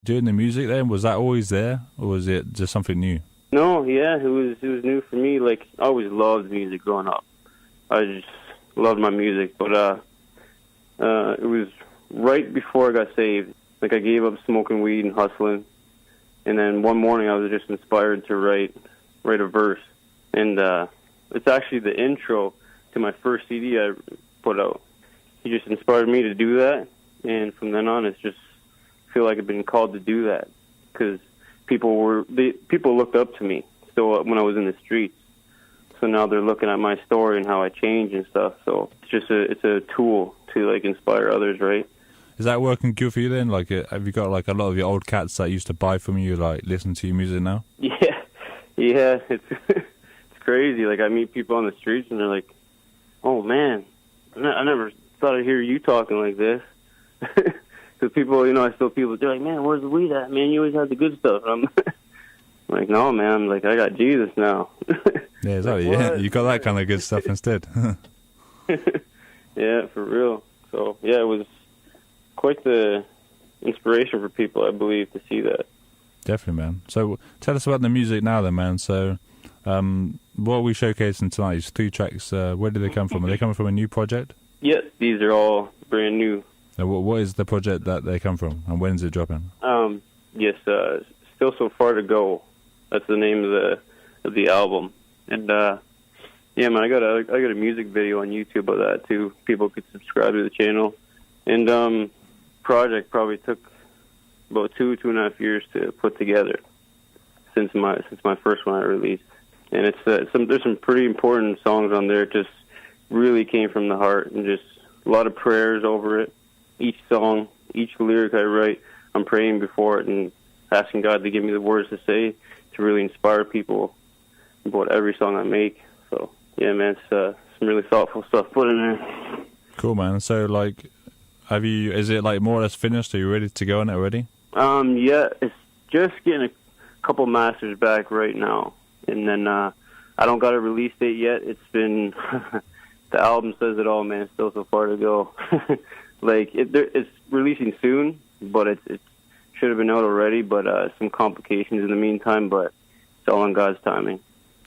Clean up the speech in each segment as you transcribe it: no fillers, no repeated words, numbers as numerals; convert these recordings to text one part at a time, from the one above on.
Doing the music then, was that always there, or was it just something new? No, yeah, it was new for me. Like, I always loved music growing up. I just loved my music, but it was right before I got saved. Like, I gave up smoking weed and hustling, and then one morning I was just inspired to write a verse, and it's actually the intro to my first CD I put out. He just inspired me to do that, and from then on, it's just feel like I've been called to do that because people looked up to me still when I was in the streets. So now they're looking at my story and how I changed and stuff. So it's a tool to like inspire others, right? Is that working good for you then? Like, have you got like a lot of your old cats that used to buy from you, like listen to your music now? Yeah, it's it's crazy. Like, I meet people on the streets and they're like, "Oh man, I never thought I'd hear you talking like this." Because people, I still people, they're like, "Man, where's the weed at, man? You always had the good stuff." And I'm like, "No, man, I'm like, I got Jesus now." Yeah, exactly. Like, yeah, you got that kind of good stuff instead. Yeah, for real. So, yeah, it was quite the inspiration for people, I believe, to see that. Definitely, man. So, tell us about the music now then, man. So, what are we showcasing tonight? These 3 tracks, where did they come from? Are they coming from a new project? Yes, these are all brand new. What is the project that they come from, and when is it dropping? Yes, Still So Far to Go. That's the name of the album. And yeah, man, I got a music video on YouTube of that too. People could subscribe to the channel. And project probably took about 2.5 years to put together since my first one I released. And it's there's some pretty important songs on there. Just really came from the heart, and just a lot of prayers over it. Each song, each lyric I write, I'm praying before it and asking God to give me the words to say to really inspire people about every song I make. So, yeah, man, it's some really thoughtful stuff put in there. Cool, man. So, like, is it like more or less finished? Are you ready to go on it already? Yeah, it's just getting a couple masters back right now. And then I don't got a release date yet. It's been, the album says it all, man. Still so far to go. Like, it's releasing soon, but it should have been out already, but some complications in the meantime, but it's all in God's timing.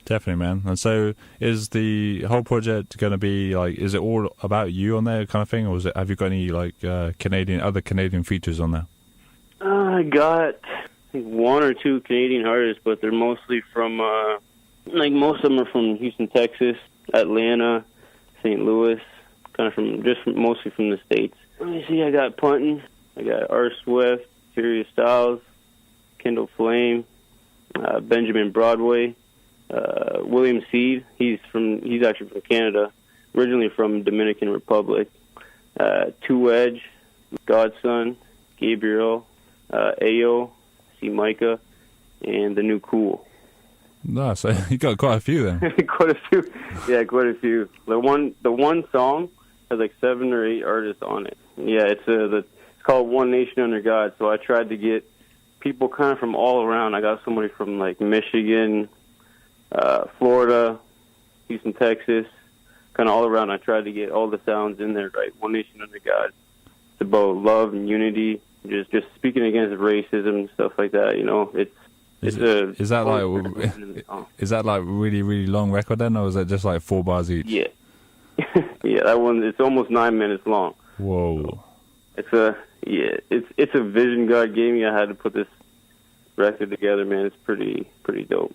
Definitely, man. And so is the whole project going to be, like, is it all about you on there kind of thing, or have you got any, like, other Canadian features on there? I got, I think, 1 or 2 Canadian artists, but they're mostly from, most of them are from Houston, Texas, Atlanta, St. Louis, mostly from the States. Let me see, I got Puntin', I got R. Swift, Furious Styles, Kendall Flame, Benjamin Broadway, William Seed. He's actually from Canada, originally from Dominican Republic. Two Edge, Godson, Gabriel, Ayo, C. Micah, and The New Cool. No, so you got quite a few then. Quite a few. Yeah, quite a few. The one song has like 7 or 8 artists on it. Yeah, it's called One Nation Under God. So I tried to get people kind of from all around. I got somebody from like Michigan, Florida, Houston, Texas, kind of all around. I tried to get all the sounds in there, right? One Nation Under God. It's about love and unity, just speaking against racism and stuff like that. You know, is that like really, really long record then, or is that just like 4 bars each? Yeah. Yeah, that one, it's almost 9 minutes long. Whoa. So it's a vision God gave me. I had to put this record together, man. It's pretty dope.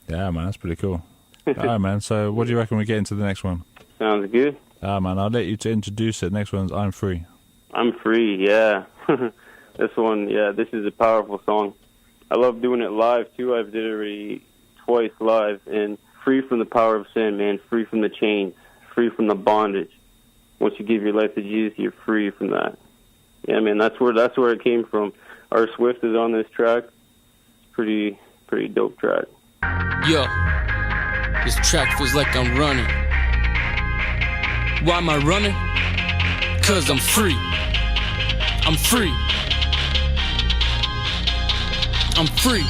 Yeah, man, that's pretty cool. All right, man. So what do you reckon we get into the next one? Sounds good. Man, I'll let you to introduce it. Next one's I'm Free. I'm Free, yeah. This one, yeah, this is a powerful song. I love doing it live, too. I've did it already twice live. And free from the power of sin, man. Free from the chains. Free from the bondage. Once you give your life to Jesus, you're free from that. Yeah, man, that's where it came from. R. Swift is on this track. It's pretty dope track. Yo, this track feels like I'm running. Why am I running? 'Cause I'm free. I'm free. I'm free.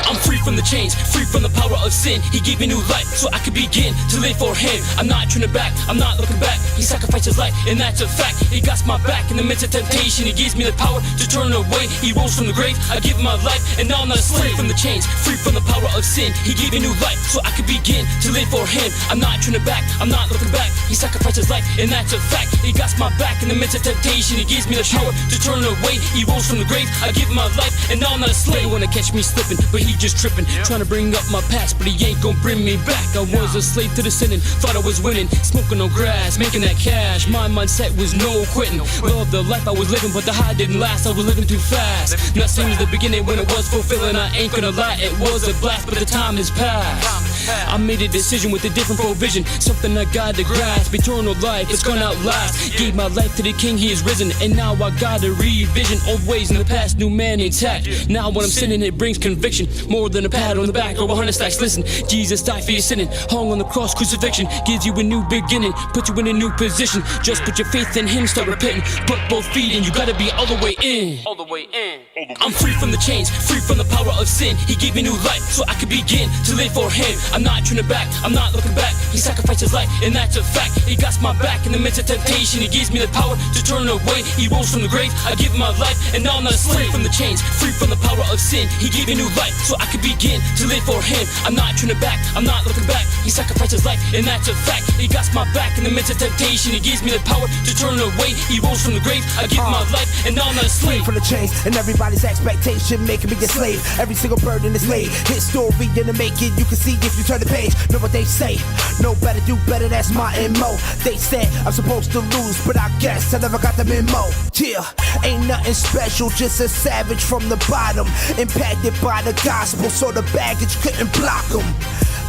I'm free from the chains, free from the power of sin. He gave me new life so I could begin to live for him. I'm not turning back, I'm not looking back. He sacrificed his life and that's a fact. He got my back in the midst of temptation. He gives me the power to turn away. He rose from the grave, I give him my life, and now I'm not a slave. From the chains, free from the power of sin. He gave me new life so I could begin to live for him. I'm not turning back, I'm not looking back. He sacrificed his life and that's a fact. He got my back in the midst of temptation. He gives me the power to turn away. He rose from the grave, I give him my life, and now I'm not a slave. They wanna catch me slipping, but he just tripping, trying to bring up my past, but he ain't gonna bring me back. I was a slave to the sinning, thought I was winning, smoking on grass, making that cash. My mindset was no quitting. Loved the life I was living, but the high didn't last. I was living too fast. Not same as the beginning when it was fulfilling. I ain't gonna lie, it was a blast, but the time has passed. I made a decision with a different provision, something I gotta grasp. Eternal life, it's gonna outlast. Gave my life to the King, he is risen, and now I gotta revision old ways in the past, new man intact. Now when I'm sinning, it brings conviction, more than a pat on the back or 100 stacks. Listen, Jesus died for your sinning, hung on the cross, crucifixion gives you a new beginning, put you in a new position. Just put your faith in him, start repenting, put both feet in, you gotta be all the way in. All the way in. I'm free from the chains, free from the power of sin. He gave me new life so I could begin to live for him. I'm not turning back, I'm not looking back. He sacrificed his life and that's a fact. He got my back in the midst of temptation. He gives me the power to turn away. He rose from the grave, I give him my life, and now I'm not a slave. From the chains, free from the power of sin. He gave me new life so I could begin to live for him. I'm not turning back, I'm not looking back. He sacrificed his life and that's a fact. He got my back in the midst of temptation. He gives me the power to turn away. He rose from the grave, I give him my life, and now I'm not a slave. From the chains and everybody's expectation, making me a slave. Every single burden is laid. His story didn't make it, you can see if you turn the page. Know what they say, know better, do better, that's my MO. They said I'm supposed to lose, but I guess I never got the memo. Yeah, ain't nothing special, just a savage from the bottom, impacted by the gospel, so the baggage couldn't block him.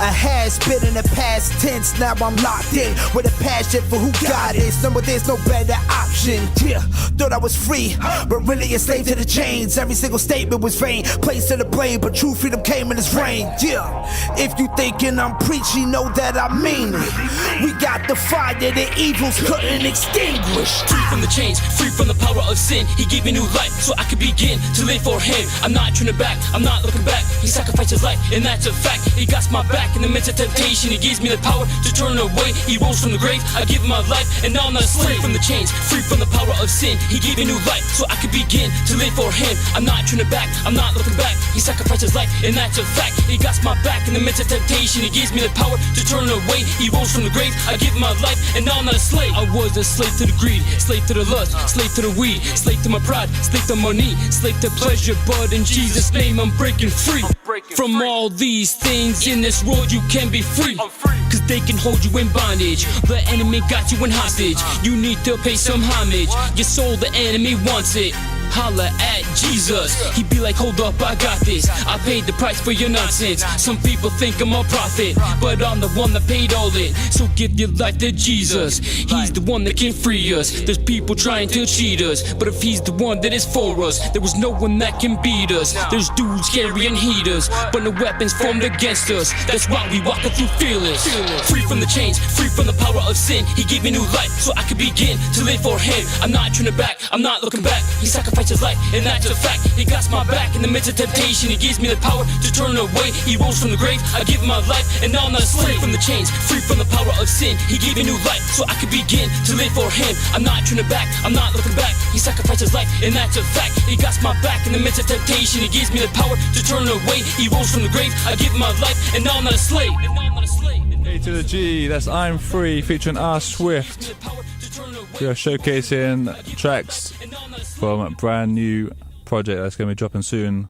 I has been in the past tense, now I'm locked in with a passion for who God is. Number there's no better option. Yeah, thought I was free, but really a slave to the chains. Every single statement was vain, place to the blame, but true freedom came in His reign. Yeah, if you thinking I'm preaching, know that I mean it. We got the fire that evils couldn't extinguish. Free from the chains, free from the power of sin. He gave me new life so I could begin to live for him. I'm not turning back, I'm not looking back. He sacrificed his life and that's a fact. He got my back in the midst of temptation. He gives me the power to turn away. He rose from the grave, I give him my life, and now I'm not a slave. From the chains, free from the power of sin. He gave me new life so I could begin to live for him. I'm not turning back, I'm not looking back. He sacrificed his life and that's a fact. He got my back in the midst of temptation. He gives me the power to turn away. He rose from the grave, I give him my life, and now I'm not a slave. I was a slave to the greed, slave to the lust, slave to the weed, slave to my pride, slave to money, slave to pleasure, but in Jesus' name I'm breaking free. From all these things in this world you can be free, cause they can hold you in bondage. The enemy got you in hostage, you need to pay some homage. Your soul, the enemy wants it. Holla at Jesus, he be like, hold up, I got this. I paid the price for your nonsense. Some people think I'm a prophet, but I'm the one that paid all it. So give your life to Jesus, he's the one that can free us. There's people trying to cheat us, but if he's the one that is for us, there was no one that can beat us. There's dudes carrying heaters, but no weapons formed against us. That's why we walking through fearless. Free from the chains, free from the power of sin. He gave me new life so I could begin to live for him. I'm not turning back, I'm not looking back. He sacrificed his life, and that's a fact. He got my back in the midst of temptation. He gives me the power to turn away. He rose from the grave, I give him my life, and now I'm not a slave. From the chains, free from the power of sin. He gave me new life so I could begin to live for him. I'm not turning back, I'm not looking back. He sacrificed his life, and that's a fact. He got my back in the midst of temptation. He gives me the power to turn away. He rose from the grave, I give him my life, and now I'm not a slave. A to the G, that's I'm Free featuring R Swift. We are showcasing tracks from a brand new project that's going to be dropping soon.